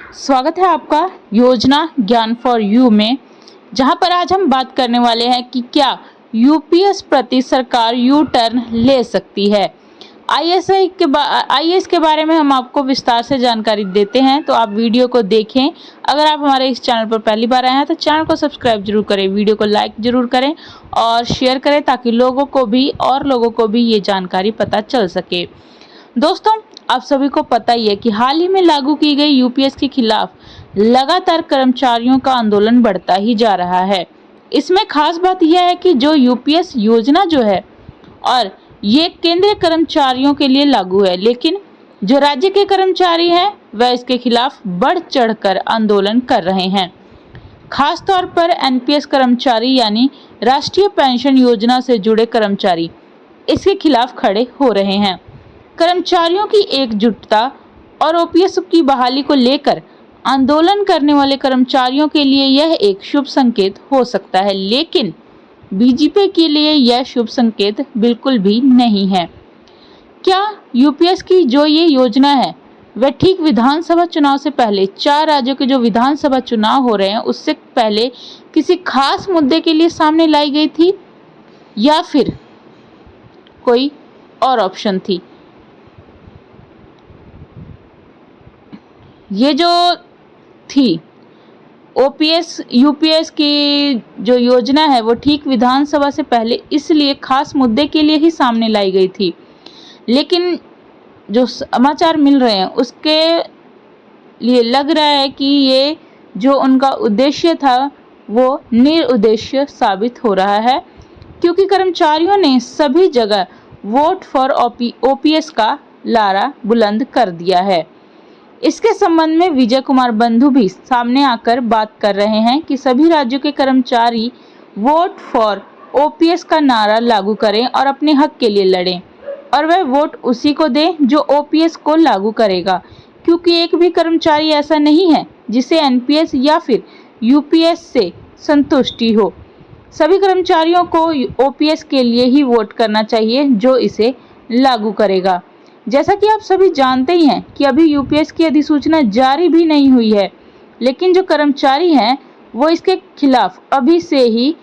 स्वागत है आपका योजना ज्ञान फॉर यू में, जहां पर आज हम बात करने वाले हैं कि क्या यूपीएस प्रति सरकार यू टर्न ले सकती है। आईएएस के बारे में हम आपको विस्तार से जानकारी देते हैं, तो आप वीडियो को देखें। अगर आप हमारे इस चैनल पर पहली बार आए हैं तो चैनल को सब्सक्राइब जरूर करें, वीडियो को लाइक जरूर करें और शेयर करें ताकि लोगों को भी ये जानकारी पता चल सके। दोस्तों, आप सभी को पता ही है कि हाल ही में लागू की गई यूपीएस के खिलाफ लगातार कर्मचारियों का आंदोलन बढ़ता ही जा रहा है। इसमें खास बात यह है कि जो यूपीएस योजना जो है और ये केंद्रीय कर्मचारियों के लिए लागू है, लेकिन जो राज्य के कर्मचारी हैं वह इसके खिलाफ बढ़ चढ़कर आंदोलन कर रहे हैं। खास तौर पर एनपीएस कर्मचारी यानी राष्ट्रीय पेंशन योजना से जुड़े कर्मचारी इसके खिलाफ खड़े हो रहे हैं। कर्मचारियों की एकजुटता और ओपीएस की बहाली को लेकर आंदोलन करने वाले कर्मचारियों के लिए यह एक शुभ संकेत हो सकता है, लेकिन बीजेपी के लिए यह शुभ संकेत बिल्कुल भी नहीं है। क्या यूपीएस की जो ये योजना है वह ठीक विधानसभा चुनाव से पहले 4 राज्यों के जो विधानसभा चुनाव हो रहे हैं उससे पहले किसी खास मुद्दे के लिए सामने लाई गई थी या फिर कोई और ऑप्शन थी? ये जो थी ओपीएस यूपीएस की जो योजना है वो ठीक विधानसभा से पहले इसलिए खास मुद्दे के लिए ही सामने लाई गई थी, लेकिन जो समाचार मिल रहे हैं उसके लिए लग रहा है कि ये जो उनका उद्देश्य था वो निरुद्देश्य साबित हो रहा है, क्योंकि कर्मचारियों ने सभी जगह वोट फॉर ओपीएस का नारा बुलंद कर दिया है। इसके संबंध में विजय कुमार बंधु भी सामने आकर बात कर रहे हैं कि सभी राज्यों के कर्मचारी वोट फॉर ओपीएस का नारा लागू करें और अपने हक के लिए लड़ें, और वह वोट उसी को दें जो ओपीएस को लागू करेगा, क्योंकि एक भी कर्मचारी ऐसा नहीं है जिसे एनपीएस या फिर यूपीएस से संतुष्टि हो। सभी कर्मचारियों को ओपीएस के लिए ही वोट करना चाहिए जो इसे लागू करेगा। जैसा कि आप सभी जानते ही हैं कि अभी यूपीएस की अधिसूचना जारी भी नहीं हुई है, लेकिन जो कर्मचारी हैं वो इसके खिलाफ अभी से ही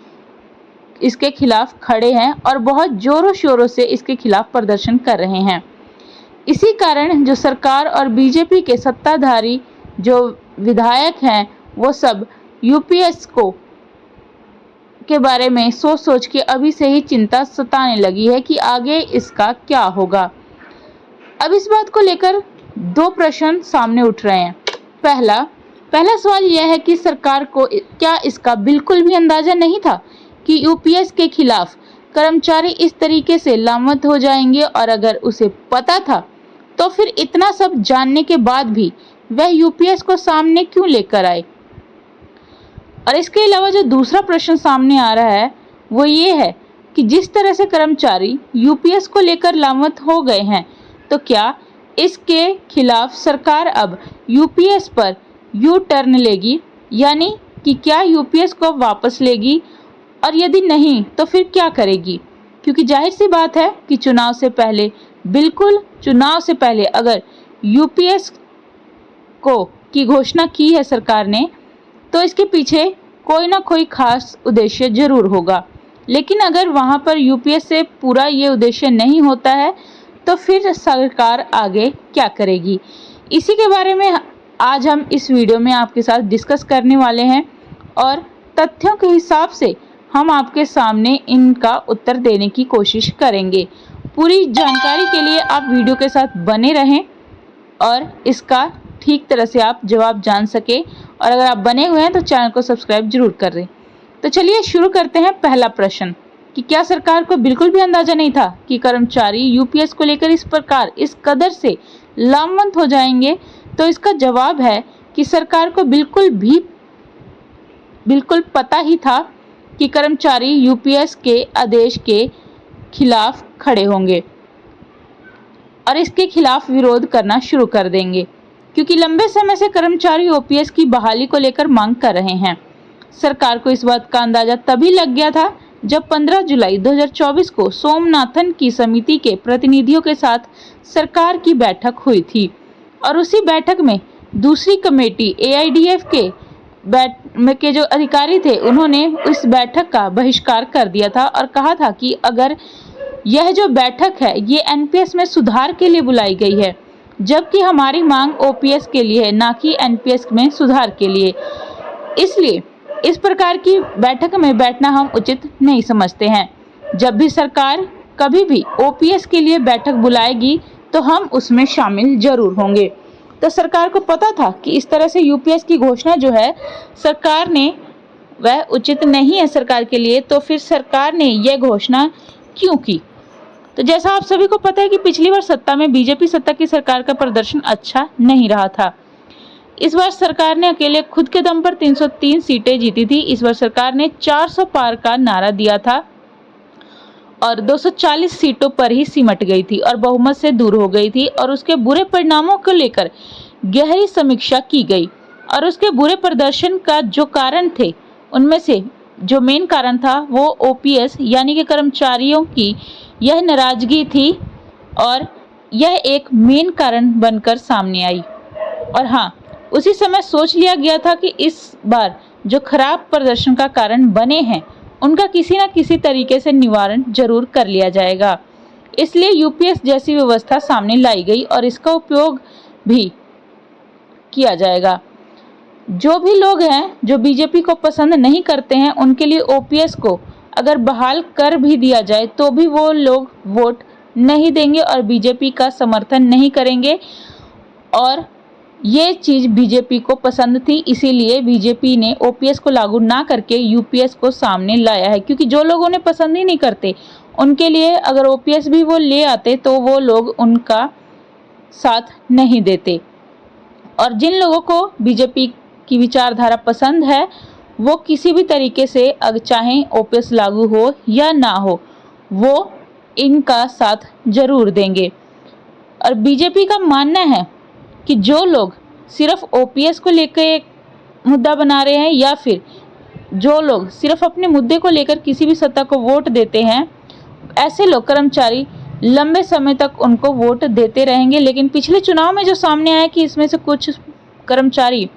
इसके खिलाफ खड़े हैं और बहुत जोरों शोरों से इसके खिलाफ प्रदर्शन कर रहे हैं। इसी कारण जो सरकार और बीजेपी के सत्ताधारी जो विधायक हैं वो सब यूपीएस के बारे में सोच के अभी से ही चिंता सताने लगी है कि आगे इसका क्या होगा। अब इस बात को लेकर 2 प्रश्न सामने उठ रहे हैं। पहला सवाल यह है कि सरकार को क्या इसका बिल्कुल भी अंदाजा नहीं था कि यूपीएस के खिलाफ कर्मचारी इस तरीके से लामबंद हो जाएंगे, और अगर उसे पता था तो फिर इतना सब जानने के बाद भी वह यूपीएस को सामने क्यों लेकर आए। और इसके अलावा जो दूसरा प्रश्न सामने आ रहा है वो ये है कि जिस तरह से कर्मचारी यूपीएस को लेकर लामबंद हो गए हैं, तो क्या इसके खिलाफ सरकार अब यूपीएस पर यू टर्न लेगी, यानी कि क्या यूपीएस को वापस लेगी, और यदि नहीं तो फिर क्या करेगी? क्योंकि जाहिर सी बात है कि चुनाव से पहले अगर यूपीएस की घोषणा की है सरकार ने, तो इसके पीछे कोई ना कोई खास उद्देश्य जरूर होगा। लेकिन अगर वहां पर यूपीएस से पूरा ये उद्देश्य नहीं होता है तो फिर सरकार आगे क्या करेगी? इसी के बारे में आज हम इस वीडियो में आपके साथ डिस्कस करने वाले हैं, और तथ्यों के हिसाब से हम आपके सामने इनका उत्तर देने की कोशिश करेंगे। पूरी जानकारी के लिए आप वीडियो के साथ बने रहें और इसका ठीक तरह से आप जवाब जान सके, और अगर आप बने हुए हैं तो चैनल को सब्सक्राइब जरूर कर दें। तो चलिए शुरू करते हैं। पहला प्रश्न कि क्या सरकार को बिल्कुल भी अंदाजा नहीं था कि कर्मचारी यूपीएस को लेकर इस कदर से लामबंद हो जाएंगे? तो इसका जवाब है कि सरकार को बिल्कुल पता ही था कि कर्मचारी यूपीएस के आदेश के खिलाफ खड़े होंगे और इसके खिलाफ विरोध करना शुरू कर देंगे, क्योंकि लंबे समय से कर्मचारी ओपीएस की बहाली को लेकर मांग कर रहे हैं। सरकार को इस बात का अंदाजा तभी लग गया था जब 15 जुलाई 2024 को सोमनाथन की समिति के प्रतिनिधियों के साथ सरकार की बैठक हुई थी, और उसी बैठक में दूसरी कमेटी AIDF के जो अधिकारी थे उन्होंने इस बैठक का बहिष्कार कर दिया था और कहा था कि अगर यह जो बैठक है ये NPS में सुधार के लिए बुलाई गई है, जबकि हमारी मांग OPS के लिए है, ना कि NPS में सुधार के लिए। इसलिए इस प्रकार की बैठक में बैठना हम उचित नहीं समझते हैं। जब भी सरकार कभी भी OPS के लिए बैठक बुलाएगी तो हम उसमें शामिल जरूर होंगे। तो सरकार को पता था कि इस तरह से UPS की घोषणा जो है सरकार ने वह उचित नहीं है सरकार के लिए, तो फिर सरकार ने यह घोषणा क्यों की? तो जैसा आप सभी को पता है कि पिछली बार सत्ता में BJP सत्ता की सरकार का प्रदर्शन अच्छा नहीं रहा था। इस बार सरकार ने अकेले खुद के दम पर 303 सीटें जीती थी। इस बार सरकार ने 400 पार का नारा दिया था और 240 सीटों पर ही सिमट गई थी और बहुमत से दूर हो गई थी और उसके बुरे परिणामों को लेकर गहरी समीक्षा की गई और उसके बुरे प्रदर्शन का जो कारण थे उनमें से जो मेन कारण था वो OPS यानी कि कर्मचारियों की यह नाराजगी थी और यह एक मेन कारण बनकर सामने आई। और हाँ, उसी समय सोच लिया गया था कि इस बार जो खराब प्रदर्शन का कारण बने हैं उनका किसी न किसी तरीके से निवारण जरूर कर लिया जाएगा। इसलिए UPS जैसी व्यवस्था सामने लाई गई और इसका उपयोग भी किया जाएगा। जो भी लोग हैं जो BJP को पसंद नहीं करते हैं उनके लिए OPS को अगर बहाल कर भी दिया जाए तो भी वो लोग वोट नहीं देंगे और BJP का समर्थन नहीं करेंगे। और ये चीज़ BJP को पसंद थी, इसीलिए BJP ने OPS को लागू ना करके UPS को सामने लाया है, क्योंकि जो लोग उन्हें पसंद ही नहीं करते उनके लिए अगर OPS भी वो ले आते तो वो लोग उनका साथ नहीं देते। और जिन लोगों को BJP की विचारधारा पसंद है वो किसी भी तरीके से अगर चाहे OPS लागू हो या ना हो वो इनका साथ जरूर देंगे। और BJP का मानना है कि जो लोग सिर्फ OPS को लेकर एक मुद्दा बना रहे हैं या फिर जो लोग सिर्फ अपने मुद्दे को लेकर किसी भी सत्ता को वोट देते हैं, ऐसे लोग कर्मचारी लंबे समय तक उनको वोट देते रहेंगे। लेकिन पिछले चुनाव में जो सामने आया कि इसमें से कुछ कर्मचारी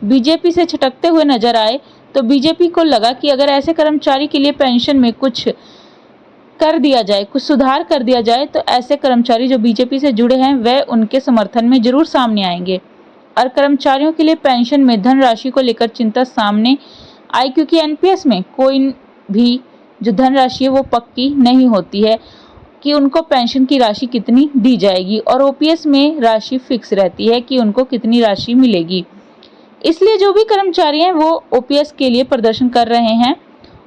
BJP से छिटकते हुए नजर आए, तो BJP को लगा कि अगर ऐसे कर्मचारी के लिए पेंशन में कुछ कर दिया जाए, कुछ सुधार कर दिया जाए, तो ऐसे कर्मचारी जो BJP से जुड़े हैं वह उनके समर्थन में जरूर सामने आएंगे। और कर्मचारियों के लिए पेंशन में धनराशि को लेकर चिंता सामने आई, क्योंकि NPS में कोई भी जो धनराशि है वो पक्की नहीं होती है कि उनको पेंशन की राशि कितनी दी जाएगी, और OPS में राशि फिक्स रहती है कि उनको कितनी राशि मिलेगी। इसलिए जो भी कर्मचारी हैं वो OPS के लिए प्रदर्शन कर रहे हैं।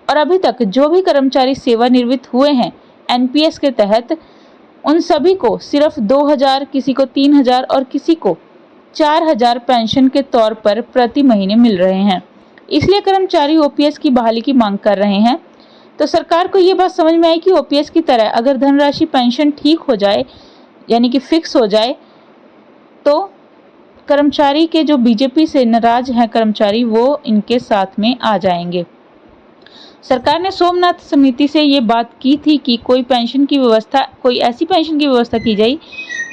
और अभी तक जो भी कर्मचारी सेवानिवृत्त हुए हैं NPS के तहत, उन सभी को सिर्फ 2000, किसी को 3000 और किसी को 4000 पेंशन के तौर पर प्रति महीने मिल रहे हैं। इसलिए कर्मचारी OPS की बहाली की मांग कर रहे हैं। तो सरकार को ये बात समझ में आई कि OPS की तरह अगर धनराशि पेंशन ठीक हो जाए यानी कि फिक्स हो जाए तो कर्मचारी के जो BJP से नाराज हैं कर्मचारी वो इनके साथ में आ जाएंगे। सरकार ने सोमनाथ समिति से ये बात की थी कि कोई ऐसी पेंशन की व्यवस्था की जाए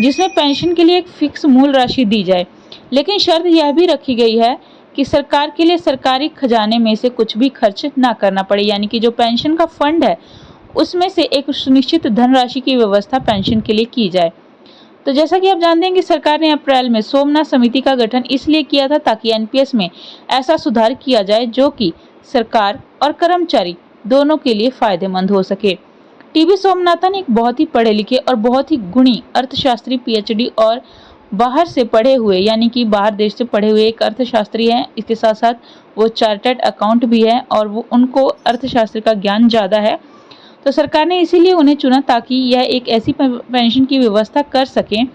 जिसमें पेंशन के लिए एक फिक्स मूल राशि दी जाए। लेकिन शर्त यह भी रखी गई है कि सरकार के लिए सरकारी खजाने में से कुछ भी खर्च ना करना पड़े, यानी कि जो पेंशन का फंड है उसमें से एक सुनिश्चित धनराशि की व्यवस्था पेंशन के लिए की जाए। तो जैसा कि आप जानते हैं कि सरकार ने अप्रैल में सोमनाथ समिति का गठन इसलिए किया था ताकि NPS में ऐसा सुधार किया जाए जो कि सरकार और कर्मचारी दोनों के लिए फायदेमंद हो सके। TB सोमनाथन एक बहुत ही पढ़े लिखे और बहुत ही गुणी अर्थशास्त्री PhD और बाहर से पढ़े हुए यानी कि बाहर देश से पढ़े हुए एक अर्थशास्त्री हैं। इसके साथ साथ वो चार्टर्ड अकाउंट भी है और वो उनको अर्थशास्त्र का ज्ञान ज़्यादा है। तो सरकार ने इसीलिए उन्हें चुना ताकि यह एक ऐसी पेंशन की व्यवस्था कर सकें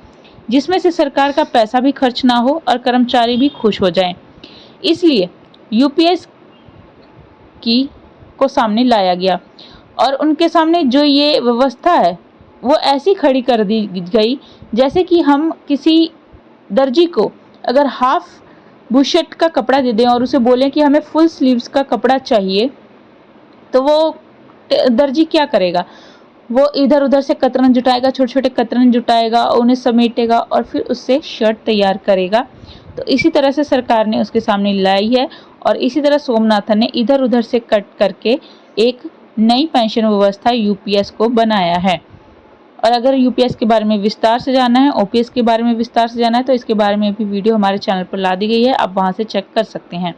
जिसमें से सरकार का पैसा भी खर्च ना हो और कर्मचारी भी खुश हो जाएं। इसलिए UPS को सामने लाया गया और उनके सामने जो ये व्यवस्था है वो ऐसी खड़ी कर दी गई जैसे कि हम किसी दर्जी को अगर हाफ बुशर्ट का कपड़ा दे दें और उसे बोलें कि हमें फुल स्लीव्स का कपड़ा चाहिए, तो वो दर्जी क्या करेगा? वो इधर उधर से कतरन जुटाएगा, छोटे छोटे कतरन जुटाएगा, उन्हें समेटेगा और फिर उससे शर्ट तैयार करेगा। तो इसी तरह से सरकार ने उसके सामने लाई है और इसी तरह सोमनाथन ने इधर उधर से कट करके एक नई पेंशन व्यवस्था यूपीएस को बनाया है। और अगर यूपीएस के बारे में विस्तार से जानना है, ओपीएस के बारे में विस्तार से जानना है, तो इसके बारे में भी वीडियो हमारे चैनल पर ला दी गई है, आप वहां से चेक कर सकते हैं।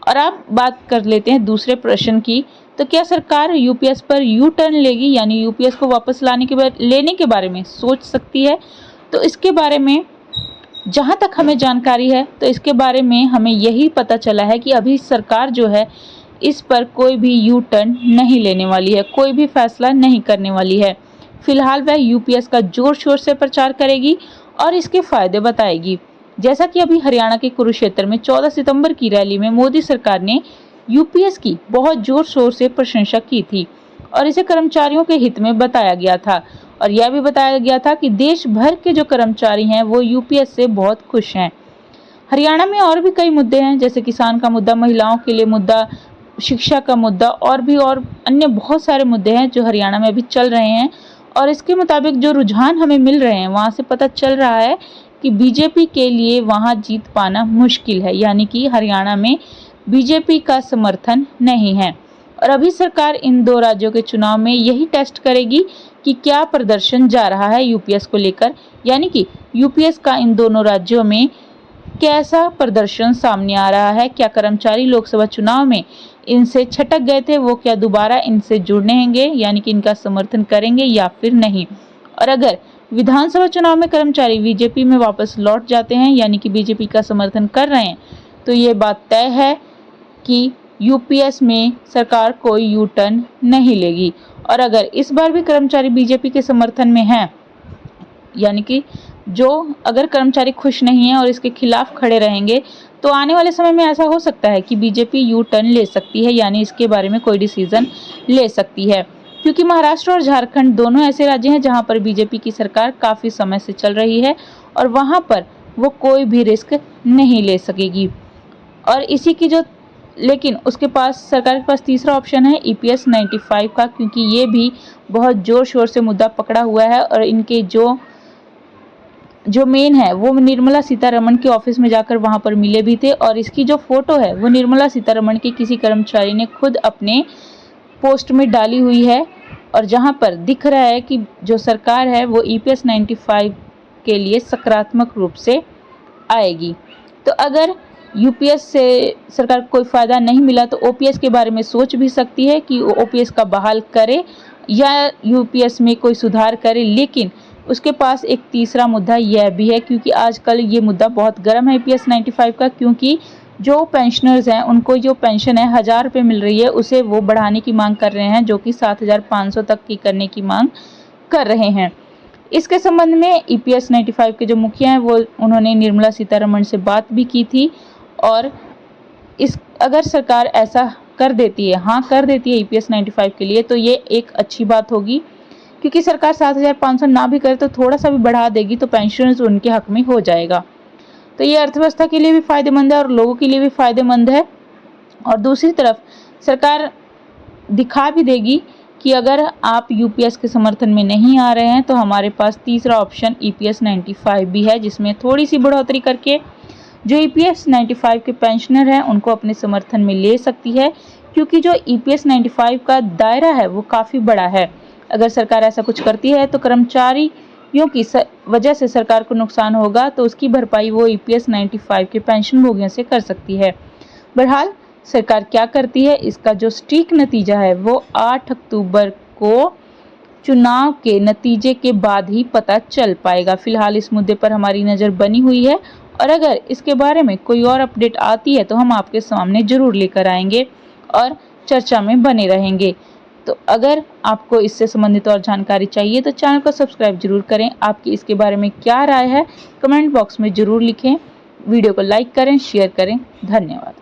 और आप बात कर लेते हैं दूसरे प्रश्न की, तो क्या सरकार यूपीएस पर यू टर्न लेगी, यानी यूपीएस को वापस लेने के बारे में सोच सकती है? तो इसके बारे में जहां तक हमें जानकारी है, तो इसके बारे में हमें यही पता चला है कि अभी सरकार जो है इस पर कोई भी यू टर्न नहीं लेने वाली है, कोई भी फैसला नहीं करने वाली है। फिलहाल वह यूपीएस का जोर शोर से प्रचार करेगी और इसके फायदे बताएगी। जैसा कि अभी हरियाणा के कुरुक्षेत्र में 14 सितंबर की रैली में मोदी सरकार ने यूपीएस की बहुत जोर शोर से प्रशंसा की थी और इसे कर्मचारियों के हित में बताया गया था। और यह भी बताया गया था कि देश भर के जो कर्मचारी हैं वो यूपीएस से बहुत खुश हैं। हरियाणा में और भी कई मुद्दे हैं, जैसे किसान का मुद्दा, महिलाओं के लिए मुद्दा, शिक्षा का मुद्दा और अन्य बहुत सारे मुद्दे हैं जो हरियाणा में अभी चल रहे हैं। और इसके मुताबिक जो रुझान हमें मिल रहे हैं वहां से पता चल रहा है कि बीजेपी के लिए वहां जीत पाना मुश्किल है, यानी कि हरियाणा में बीजेपी का समर्थन नहीं है। और अभी सरकार इन दो राज्यों के चुनाव में यही टेस्ट करेगी कि क्या प्रदर्शन जा रहा है यूपीएस को लेकर, यानी कि यूपीएस का इन दोनों राज्यों में कैसा प्रदर्शन सामने आ रहा है। क्या कर्मचारी लोकसभा चुनाव में इनसे छटक गए थे, वो क्या दोबारा इनसे जुड़ेंगे, यानी कि इनका समर्थन करेंगे या फिर नहीं। और अगर विधानसभा चुनाव में कर्मचारी बीजेपी में वापस लौट जाते हैं, यानी कि बीजेपी का समर्थन कर रहे हैं, तो ये बात तय है कि यूपीएस में सरकार कोई यू टर्न नहीं लेगी। और अगर इस बार भी कर्मचारी बीजेपी के समर्थन में हैं, यानी कि अगर कर्मचारी खुश नहीं है और इसके खिलाफ खड़े रहेंगे, तो आने वाले समय में ऐसा हो सकता है कि बीजेपी यू टर्न ले सकती है, यानी इसके बारे में कोई डिसीजन ले सकती है। क्योंकि महाराष्ट्र और झारखंड दोनों ऐसे राज्य हैं जहां पर बीजेपी की सरकार काफी समय से चल रही है और वहां पर वो कोई भी रिस्क नहीं ले सकेगी। और लेकिन उसके पास, सरकार के पास तीसरा ऑप्शन है ईपीएस 95 का, क्योंकि ये भी बहुत जोर शोर से मुद्दा पकड़ा हुआ है। और इनके जो मेन है वो निर्मला सीतारमण के ऑफिस में जाकर वहां पर मिले भी थे। और इसकी जो फोटो है वो निर्मला सीतारमण के किसी कर्मचारी ने खुद अपने पोस्ट में डाली हुई है, और जहां पर दिख रहा है कि जो सरकार है वो ईपीएस 95 के लिए सकारात्मक रूप से आएगी। तो अगर यूपीएस से सरकार को कोई फायदा नहीं मिला तो ओपीएस के बारे में सोच भी सकती है कि ओपीएस का बहाल करे या यूपीएस में कोई सुधार करे। लेकिन उसके पास एक तीसरा मुद्दा यह भी है, क्योंकि आजकल ये मुद्दा बहुत गर्म है ईपीएस 95 का, क्योंकि जो पेंशनर्स हैं उनको जो पेंशन है 1000 रुपये मिल रही है, उसे वो बढ़ाने की मांग कर रहे हैं, जो कि 7500 तक की करने की मांग कर रहे हैं। इसके संबंध में ईपीएस 95 के जो मुखिया हैं उन्होंने निर्मला सीतारमण से बात भी की थी। और अगर सरकार ऐसा कर देती है ईपीएस 95 के लिए, तो ये एक अच्छी बात होगी, क्योंकि सरकार 7500 ना भी करे तो थोड़ा सा भी बढ़ा देगी तो पेंशनर्स उनके हक में हो जाएगा। तो ये अर्थव्यवस्था के लिए भी फायदेमंद है और लोगों के लिए भी फायदेमंद है। और दूसरी तरफ सरकार दिखा भी देगी कि अगर आप यूपीएस के समर्थन में नहीं आ रहे हैं तो हमारे पास तीसरा ऑप्शन ईपीएस 95 भी है, जिसमें थोड़ी सी बढ़ोतरी करके जो ईपीएस 95 के पेंशनर हैं उनको अपने समर्थन में ले सकती है। क्योंकि जो ईपीएस 95 का दायरा है वो काफ़ी बड़ा है। अगर सरकार ऐसा कुछ करती है तो कर्मचारियों की वजह से सरकार को नुकसान होगा, तो उसकी भरपाई वो ईपीएस 95 के पेंशनभोगियों से कर सकती है। बहरहाल सरकार क्या करती है, इसका जो सटीक नतीजा है वो 8 अक्टूबर को चुनाव के नतीजे के बाद ही पता चल पाएगा। फिलहाल इस मुद्दे पर हमारी नज़र बनी हुई है, और अगर इसके बारे में कोई और अपडेट आती है तो हम आपके सामने ज़रूर लेकर आएंगे और चर्चा में बने रहेंगे। तो अगर आपको इससे संबंधित और जानकारी चाहिए तो चैनल को सब्सक्राइब जरूर करें। आपकी इसके बारे में क्या राय है कमेंट बॉक्स में ज़रूर लिखें। वीडियो को लाइक करें, शेयर करें। धन्यवाद।